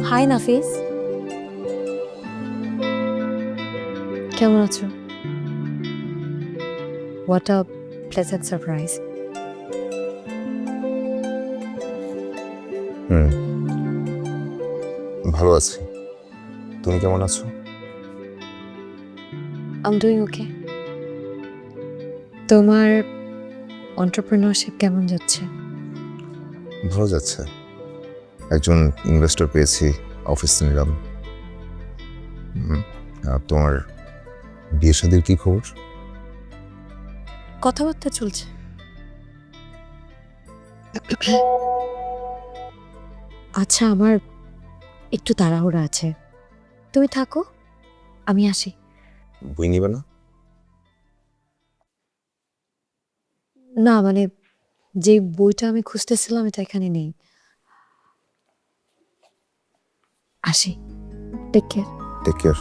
High নাফিস, কেমন আছো? What a pleasant surprise. ভালো আছি, তুমি কেমন আছো? I'm doing okay. তোমার এন্টারপ্রেনারশিপ কেমন যাচ্ছে? ভালো যাচ্ছে, একজন ইনভেস্টর পেয়েছি, অফিস নিলাম। আর তোমার বিয়ে শাদীর কি খবর? কথাবার্তা চলছে। আচ্ছা, আমার একটু তাড়াহুড়া আছে, তুমি থাকো, আমি আসি। বই নিবে না? না মানে, যে বইটা আমি খুঁজতেছিলাম এটা এখানে নেই। আসি, টেক কেয়ার। Take care.